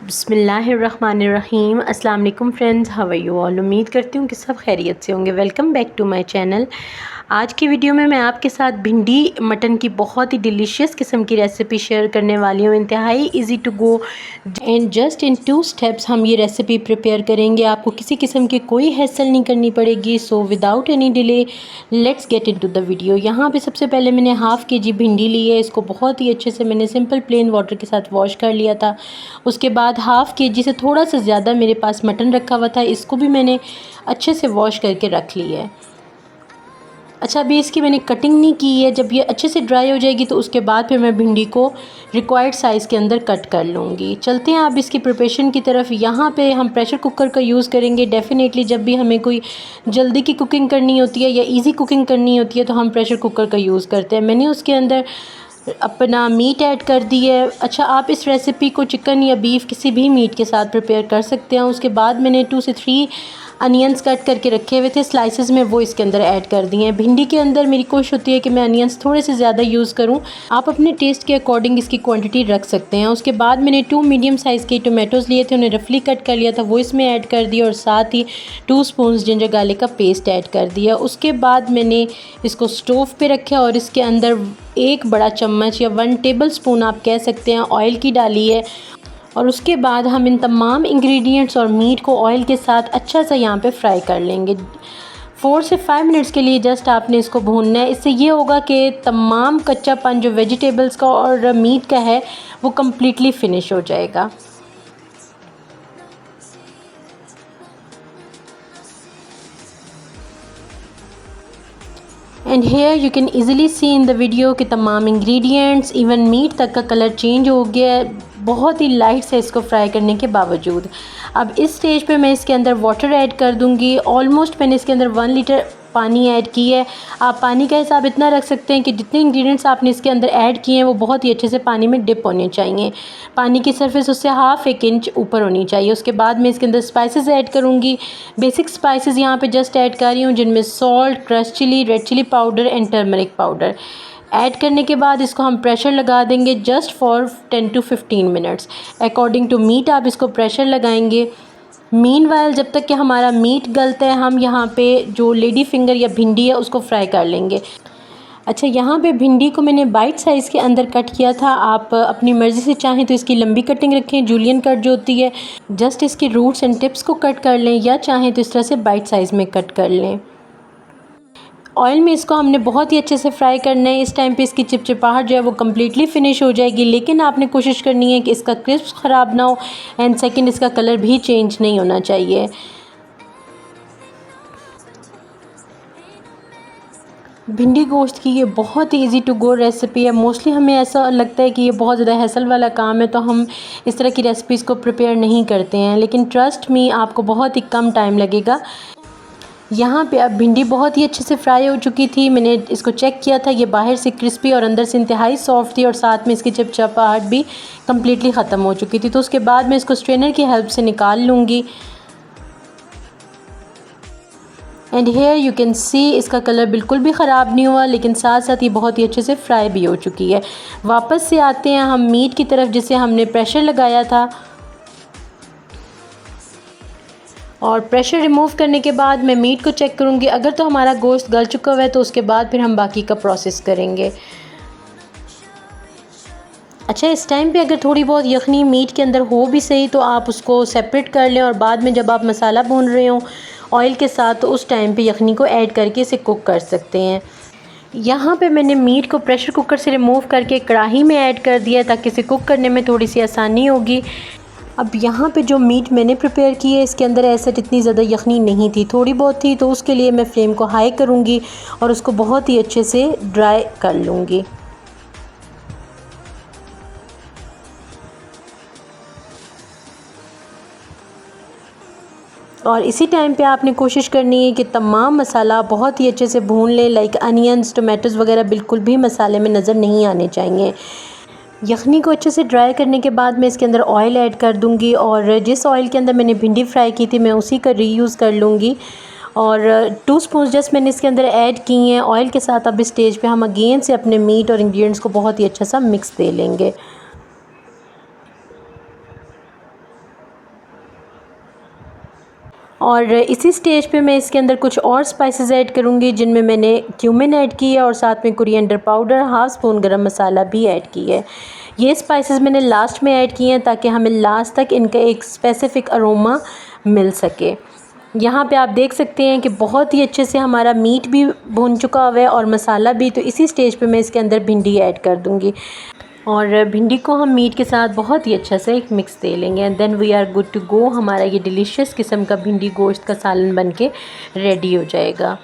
बिस्मिल्लाहिर्रहमानिर्रहीम। अस्सलाम वालेकुम friends, how are you all. उम्मीद करती हूँ कि सब खैरियत से होंगे। Welcome back to my channel. आज की वीडियो में मैं आपके साथ भिंडी मटन की बहुत ही डिलीशियस किस्म की रेसिपी शेयर करने वाली हूँ। इंतहाई easy to go and just in 2 steps हम ये रेसिपी प्रिपेयर करेंगे। आपको किसी किस्म की कोई हैसल नहीं करनी पड़ेगी। So without any delay let's get into the video. यहाँ पे सबसे पहले मैंने हाफ़ kg भिंडी ली है। इसको बहुत ही अच्छे से मैंने सिंपल प्लेन वाटर के साथ वॉश कर लिया था। उसके बाद हाफ़ kg से थोड़ा सा ज़्यादा मेरे पास मटन रखा हुआ था, इसको भी मैंने अच्छे से वॉश करके रख ली है। अच्छा, अभी इसकी मैंने कटिंग नहीं की है। जब ये अच्छे से ड्राई हो जाएगी तो उसके बाद फिर मैं भिंडी को रिक्वायर्ड साइज़ के अंदर कट कर लूँगी। चलते हैं अब इसकी प्रिपरेशन की तरफ। यहाँ पे हम प्रेशर कुकर का यूज़ करेंगे। डेफ़िनेटली जब भी हमें कोई जल्दी की कुकिंग करनी होती है या इजी कुकिंग करनी होती है तो हम प्रेशर कुकर का यूज़ करते हैं। मैंने उसके अंदर अपना मीट ऐड कर दी है। अच्छा, आप इस रेसिपी को चिकन या बीफ किसी भी मीट के साथ प्रिपेयर कर सकते हैं। उसके बाद मैंने 2 से 3 अनियंस कट करके रखे हुए थे स्लाइसेस में, वो इसके अंदर ऐड कर दिए हैं। भिंडी के अंदर मेरी कोशिश होती है कि मैं अनियंस थोड़े से ज़्यादा यूज़ करूं। आप अपने टेस्ट के अकॉर्डिंग इसकी क्वांटिटी रख सकते हैं। उसके बाद मैंने 2 मीडियम साइज़ के टोमेटोज़ लिए थे, उन्हें रफली कट कर लिया था, वो इसमें ऐड कर दिया और साथ ही 2 स्पून्स जिंजर गार्लिक का पेस्ट ऐड कर दिया। उसके बाद मैंने इसको स्टोव पे रखा और इसके अंदर 1 बड़ा चम्मच या 1 टेबल स्पून आप कह सकते हैं ऑयल की डाली है। और उसके बाद हम इन तमाम इंग्रेडिएंट्स और मीट को ऑयल के साथ अच्छा सा यहाँ पे फ्राई कर लेंगे। 4 से 5 मिनट्स के लिए जस्ट आपने इसको भूनना है। इससे ये होगा कि तमाम कच्चापन जो वेजिटेबल्स का और मीट का है वो कम्प्लीटली फिनिश हो जाएगा। And here you can easily see in the video कि तमाम इंग्रेडिएंट्स इवन मीट तक का कलर चेंज हो गया है, बहुत ही लाइट से इसको फ्राई करने के बावजूद। अब इस स्टेज पे मैं इसके अंदर वाटर ऐड कर दूंगी। ऑलमोस्ट मैंने इसके अंदर 1 लीटर पानी ऐड की है। आप पानी का हिसाब इतना रख सकते हैं कि जितने इंग्रेडिएंट्स आपने इसके अंदर ऐड किए हैं वो बहुत ही अच्छे से पानी में डिप होने चाहिए। पानी की सरफेस उससे 1/2 इंच ऊपर होनी चाहिए। उसके बाद मैं इसके अंदर स्पाइसेस ऐड करूँगी। बेसिक स्पाइसेस यहाँ पे जस्ट ऐड कर रही हूँ, जिनमें salt, crush chilli, red chilli powder and turmeric powder add करने के बाद इसको हम प्रेशर लगा देंगे just for 10 to 15 minutes. According to meat आप इसको प्रेशर लगाएंगे। मीनवाइल जब तक कि हमारा मीट गलता है हम यहाँ पे जो लेडी फिंगर या भिंडी है उसको फ्राई कर लेंगे। अच्छा, यहाँ पे भिंडी को मैंने बाइट साइज़ के अंदर कट किया था। आप अपनी मर्ज़ी से चाहें तो इसकी लंबी कटिंग रखें, जूलियन कट जो होती है, जस्ट इसके रूट्स एंड टिप्स को कट कर लें, या चाहें तो इस तरह से बाइट साइज़ में कट कर लें। ऑयल में इसको हमने बहुत ही अच्छे से फ्राई करना है। इस टाइम पे इसकी चिपचिपाहट जो है वो कम्प्लीटली फिनिश हो जाएगी, लेकिन आपने कोशिश करनी है कि इसका क्रिस्प ख़राब ना हो एंड सेकंड इसका कलर भी चेंज नहीं होना चाहिए। भिंडी गोश्त की ये बहुत ही ईजी टू गो रेसिपी है। मोस्टली हमें ऐसा लगता है कि ये बहुत ज़्यादा हैसल वाला काम है तो हम इस तरह की रेसिपीज़ को प्रिपेयर नहीं करते हैं, लेकिन ट्रस्ट मी आपको बहुत ही कम टाइम लगेगा। यहाँ पे अब भिंडी बहुत ही अच्छे से फ्राई हो चुकी थी। मैंने इसको चेक किया था, ये बाहर से क्रिस्पी और अंदर से इंतहाई सॉफ्ट थी और साथ में इसकी चिपचिपाहट भी कम्प्लीटली ख़त्म हो चुकी थी। तो उसके बाद मैं इसको स्ट्रेनर की हेल्प से निकाल लूँगी। And here you can see इसका कलर बिल्कुल भी ख़राब नहीं हुआ, लेकिन साथ साथ ये बहुत ही अच्छे से फ्राई भी हो चुकी है। वापस से आते हैं हम मीट की तरफ जिसे हमने प्रेशर लगाया था। और प्रेशर रिमूव करने के बाद मैं मीट को चेक करूँगी। अगर तो हमारा गोश्त गल चुका हुआ है तो उसके बाद फिर हम बाकी का प्रोसेस करेंगे। अच्छा, इस टाइम पे अगर थोड़ी बहुत यखनी मीट के अंदर हो भी सही तो आप उसको सेपरेट कर लें और बाद में जब आप मसाला भून रहे हो ऑयल के साथ तो उस टाइम पे यखनी को ऐड करके इसे कुक कर सकते हैं। यहाँ पे मैंने मीट को प्रेशर कुकर से रिमूव करके कढ़ाई में ऐड कर दिया ताकि इसे कुक करने में थोड़ी सी आसानी होगी। अब यहाँ पे जो मीट मैंने प्रिपेयर की है इसके अंदर ऐसा इतनी ज़्यादा यखनी नहीं थी, थोड़ी बहुत थी, तो उसके लिए मैं फ्लेम को हाई करूँगी और उसको बहुत ही अच्छे से ड्राई कर लूँगी। और इसी टाइम पे आपने कोशिश करनी है कि तमाम मसाला बहुत ही अच्छे से भून लें, लाइक अनियंस, टोमेटोज़ वगैरह बिल्कुल भी मसाले में नज़र नहीं आने चाहिए। यखनी को अच्छे से ड्राई करने के बाद मैं इसके अंदर ऑयल ऐड कर दूंगी और जिस ऑयल के अंदर मैंने भिंडी फ्राई की थी मैं उसी का रीयूज़ कर लूँगी। और 2 स्पून जस्ट मैंने इसके अंदर ऐड की हैं ऑयल के साथ। अब इस स्टेज पे हम अगेन से अपने मीट और इंग्रेडिएंट्स को बहुत ही अच्छा सा मिक्स दे लेंगे। और इसी स्टेज पे मैं इसके अंदर कुछ और स्पाइसेस ऐड करूँगी, जिनमें मैंने क्यूमिन ऐड की है और साथ में कोरिएंडर पाउडर, हाफ़ स्पून गरम मसाला भी ऐड की है। ये स्पाइसेस मैंने लास्ट में ऐड किए हैं ताकि हमें लास्ट तक इनका एक स्पेसिफ़िक अरोमा मिल सके। यहाँ पे आप देख सकते हैं कि बहुत ही अच्छे से हमारा मीट भी भुन चुका हुआ है और मसाला भी। तो इसी स्टेज पे मैं इसके अंदर भिंडी ऐड कर दूँगी और भिंडी को हम मीट के साथ बहुत ही अच्छा से एक मिक्स दे लेंगे and then we are good to go. हमारा ये डिलीशियस किस्म का भिंडी गोश्त का सालन बन के रेडी हो जाएगा।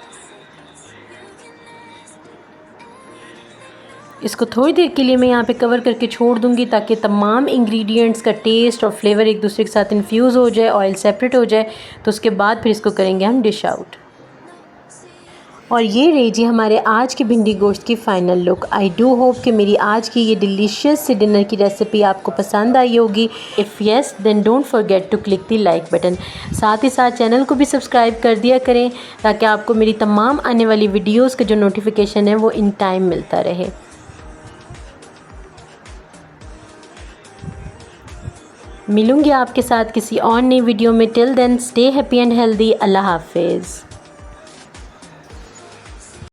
इसको थोड़ी देर के लिए मैं यहाँ पे कवर करके छोड़ दूँगी ताकि तमाम इंग्रेडिएंट्स का टेस्ट और फ्लेवर एक दूसरे के साथ इन्फ्यूज़ हो जाए, ऑयल सेपरेट हो जाए। तो उसके बाद फिर इसको करेंगे हम डिश आउट। और ये रही जी हमारे आज की भिंडी गोश्त की final look. I do hope कि मेरी आज की ये डिलीशियस सी डिनर की रेसिपी आपको पसंद आई होगी। If yes then don't forget to click the like button. साथ ही साथ चैनल को भी सब्सक्राइब कर दिया करें ताकि आपको मेरी तमाम आने वाली वीडियोज़ का जो नोटिफिकेशन है वो इन टाइम मिलता रहे। मिलूँगी आपके साथ किसी और नई वीडियो में। Till then stay happy and healthy. अल्लाह हाफिज़।